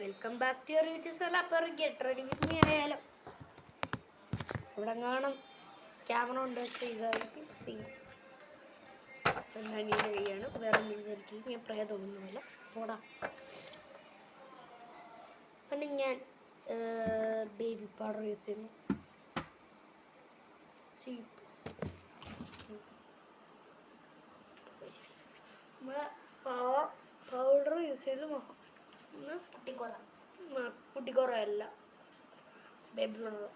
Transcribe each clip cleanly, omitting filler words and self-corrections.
Welcome back to your YouTube channel. അപ്പോൾ get ready with me ആയാലോ. ഇവിടെ കാണാം ക്യാമറ കൊണ്ട് ചെയ്തായിരിക്കും സീൻ. എൻ്റെ അനിയൻ്റെ കൈയാണ്, വേറെ വിചാരിക്കും ഞാൻ പ്രേതമൊന്നുമില്ല. പോടാ. പിന്നെ ഞാൻ ബേബി പൗഡർ യൂസ് ചെയ്യുന്നു. ചീപ്പ് നമ്മളെ പൗഡർ യൂസ് ചെയ്ത് മുഖം കുട്ടിക്കുറവല്ല, ബേബി പൗഡർ.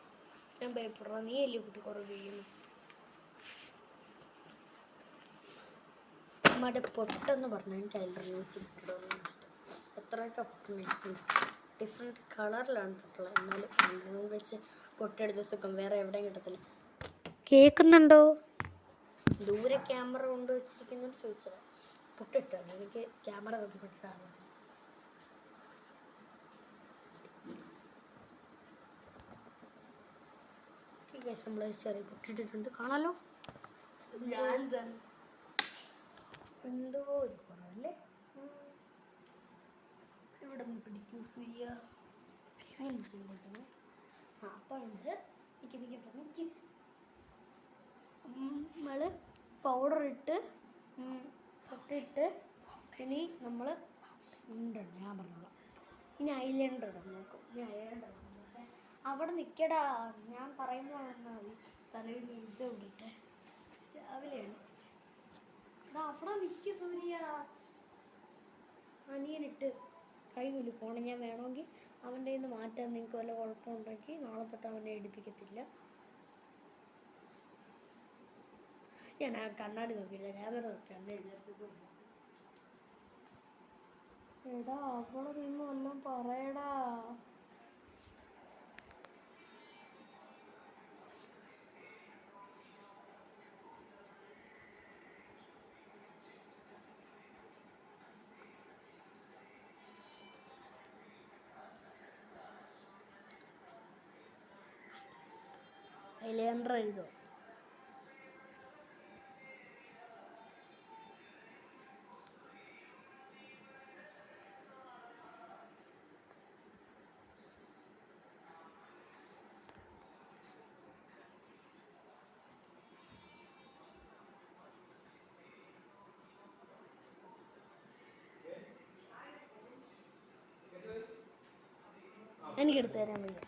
ഞാൻ ബേബി പൗഡർ, നീ അല്ലേ കുട്ടിക്കുറവ് ചെയ്യുന്നു. നമ്മുടെ പൊട്ടെന്ന് പറഞ്ഞാൽ എനിക്ക് അതിൽ റിയൂസ് ഇഷ്ടം. എത്രയൊക്കെ പൊട്ടുണ്ടായിട്ടുണ്ട്, ഡിഫറെൻറ്റ് കളറിലാണ് പൊട്ടുള്ളത്. എന്നാലും രണ്ടും വെച്ച് പൊട്ടെടുത്ത സുഖം വേറെ എവിടെയും കിട്ടത്തില്ല. കേൾക്കുന്നുണ്ടോ? ദൂരെ ക്യാമറ കൊണ്ട് വെച്ചിരിക്കുന്നത് ചോദിച്ചത്. പൊട്ടിട്ടല്ലോ, എനിക്ക് ക്യാമറ നോക്കി പൊട്ടിട്ടാണ്. നമ്മൾ ചെറിയ പൊട്ടിട്ടിട്ടുണ്ട്, കാണാലോ. എന്തോ ഒരു കുറവല്ലേ, ഇവിടെ നിന്ന് പിടിക്കൂ സൂര്യ. അപ്പം ഉണ്ട് നമ്മൾ പൗഡർ ഇട്ട് പൊട്ടിട്ട് ഇനി നമ്മൾ ഉണ്ട്, ഞാൻ പറഞ്ഞോളാം. ഇനി ഐലൈനർ ഇടാൻ നോക്കും. ഇനി ഐലൈനർ അവിടെ നിൽക്കടാ, ഞാൻ പറയുമ്പോൾ വന്നാൽ മതി. തലയിൽ ഇത് കൊണ്ടിട്ട് രാവിലെയാണ്. എടാ അവിടെ നിൽക്ക് സൂര്യ. അനിയനിട്ട് കൈ കുലുക്കോണം. ഞാൻ വേണമെങ്കിൽ അവൻ്റെ നിന്ന് മാറ്റാൻ നിങ്ങൾക്ക് വല്ല കുഴപ്പമുണ്ടെങ്കിൽ നാളെ തൊട്ട് അവനെ എടുപ്പിക്കത്തില്ല. ഞാൻ ആ കണ്ണാടി നോക്കിയില്ല, ക്യാമറ നോക്കിയാണ്. എടാ അവളെ നിന്ന് വല്ലതും പറയടാ. ഐലൈനർ എഴുതോ? എനിക്കെടുത്ത് തരാൻ വയ്യ.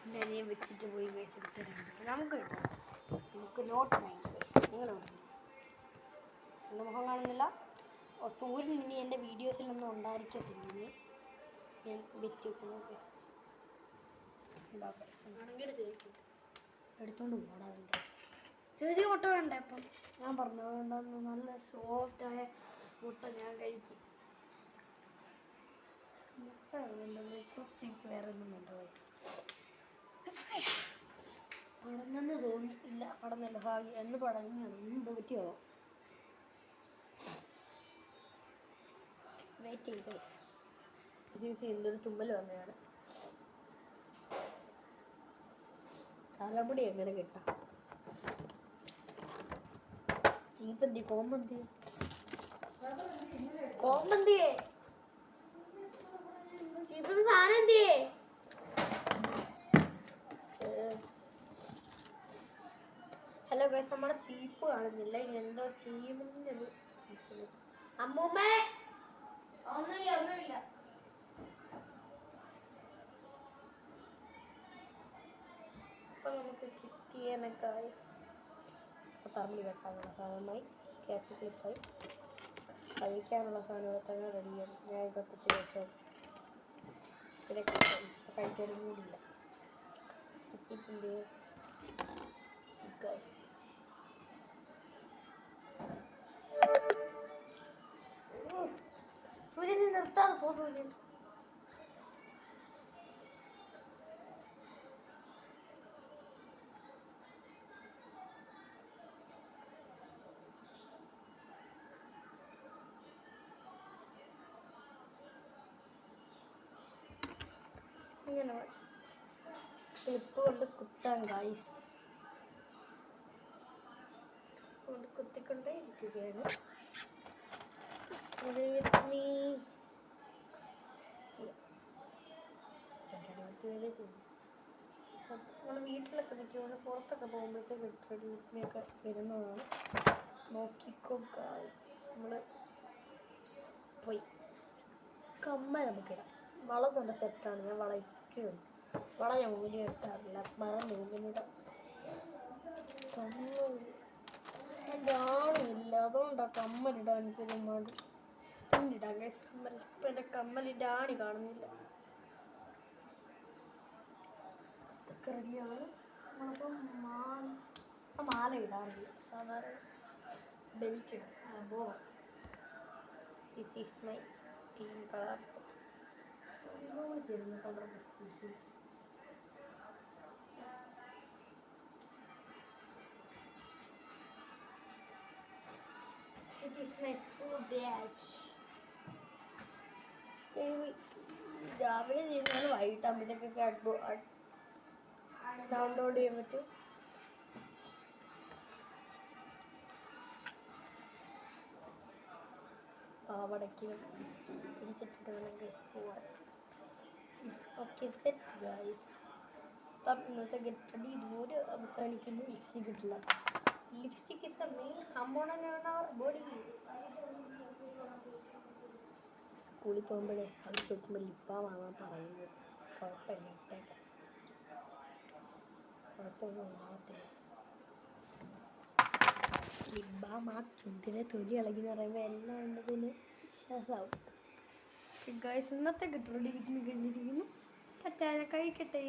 എൻ്റെ അനിയൻ വെച്ചിട്ട് പോയി എടുത്ത് തരാൻ പറ്റും. നമുക്ക് കിട്ടും. നമുക്ക് നോട്ട് മൈൻഡ്. നിങ്ങളോട് എൻ്റെ മുഖം കാണുന്നില്ല. സൂര്യൻ ഇനി എൻ്റെ വീഡിയോസിലൊന്നും ഉണ്ടായിരിക്കത്തില്ല. ഞാൻ വെച്ച് വെക്കുന്നു. ആണെങ്കിൽ എടുത്തോണ്ട് പോടാ. എൻ്റെ ചേച്ചി മുട്ട വേണ്ട. അപ്പം ഞാൻ പറഞ്ഞു വേണ്ടെന്ന്. നല്ല സോഫ്റ്റായ മുട്ട ഞാൻ കഴിക്കും. മുട്ട ബ്രേക്ക്ഫാസ്റ്റ് വേറെ ഒന്നും വേണ്ട. പടന്നെന്ന് തോന്നിയില്ല. പടന്നല്ല, ഭാഗ്യം എന്ന് പടങ്ങാണ്. എന്ത് പറ്റിയോ? വെയിറ്റ് ചെയ്ത് എന്തൊരു തുമ്മൽ വന്നതാണ്. തലമുടി എങ്ങനെ കിട്ടാം? ചീപ്പന്തി കോമ്പന്തി കോമ്പന്തിയേ ചീപ്പന്തി സാധനം എന്തിയേ? ഹലോ ഗൈസ്, നമ്മുടെ ചീപ്പ് കാണുന്നില്ല. ഇനി എന്തോ ചെയ്യുമെന്നൊരു അമ്മൂമ്മേ. ഒന്നുമില്ല. അപ്പൊ നമുക്ക് കിട്ടിയനൊക്കെ തറമ്പി കെട്ടാനുള്ള സാധനമായി, ക്യാച്ച് ക്ലിപ്പായി, കഴിക്കാനുള്ള സാധനങ്ങളൊക്കെ റെഡിയാണ്. ഞാൻ ഇപ്പോൾ കുത്തി വെച്ചോ. പിന്നെ കഴിക്കാനും കൂടിയില്ല. ചീപ്പിൻ്റെ ചിക്കൻ സൂര്യൻ നിർത്താതെ പോ. സൂര്യൻ ഇങ്ങനെ ക്ലിപ്പ് കൊണ്ട് കുത്താൻ ഗൈസ്. കൊണ്ട് കുത്തിക്കൊണ്ടേ ഇരിക്കുകയാണ്. ചെയ്യുന്നത്. നമ്മൾ വീട്ടിലൊക്കെ നിൽക്കുമ്പോൾ പുറത്തൊക്കെ പോകുമ്പോഴത്തേക്ക് റെഡി വിത്മയൊക്കെ വരുന്നതാണ്. നോക്കിക്കോ ഗായ്സ്. നമ്മൾ പോയി കമ്മൽ നമുക്കിടാം. വള നല്ല സെറ്റാണ്. ഞാൻ വള ഇരിക്കുന്നുണ്ട്. വള ഞാൻ ഊരി എടുക്കാറില്ല, മറന്നു ഊരിനിടാം. കമ്മൽ എൻ്റെ ആണില്ല, അതുകൊണ്ടാണ് കമ്മലിടാൻ എനിക്കൊരു മടി. പിന്നിടാം ഗൈസ് കമ്മൽ. ഇപ്പം എൻ്റെ കമ്മലിൻ്റെ ആണി കാണുന്നില്ല. ഇതൊക്കെ റെഡിയാണ്. നമ്മളിപ്പം മാല ഇടാറില്ല, സാധാരണ ബെൽറ്റ് ഇടും. പോവാം. This is my pink colour. ചേരുന്ന colour choose. It is my school badge. രാവിലെ ചെയ്യുന്നതാണ്, വൈകിട്ടാകുമ്പോഴത്തേക്കൊക്കെ ഡൗൺലോഡ് ചെയ്യാൻ പറ്റും. പാവടയ്ക്ക് പിടിച്ചിട്ടിട്ട് വേണം ഗൈസ് പോവാൻ. Okay set guys. അപ്പം ഇന്നത്തെ ഗെറ്റ് റെഡി ഇതുപോലെ അവസാനിക്കുന്നു. ലിപ്സ്റ്റിക് കിട്ടില്ല. Lipstick is a main component on our body. സ്കൂളിൽ പോകുമ്പോഴേ അത് ചോദിക്കുമ്പോൾ ലിപ്പാമാണ് പറയുന്നത്. കുഴപ്പമില്ല, ഇട്ടേക്കാം, കുഴപ്പമൊന്നും ഉണ്ടാകത്തില്ല. ലിബാം ആ ചുണ്ടിലെ തൊലി ഇളകി എന്ന് പറയുമ്പോൾ എല്ലാം ഉണ്ടതിന് വിശ്വാസമാവും. ഗൈസ് ഇന്നത്തെ ഗെറ്റ് റെഡി വിത്ത് മീ കഴിഞ്ഞിരിക്കുന്നു. കഴിക്കട്ടെ.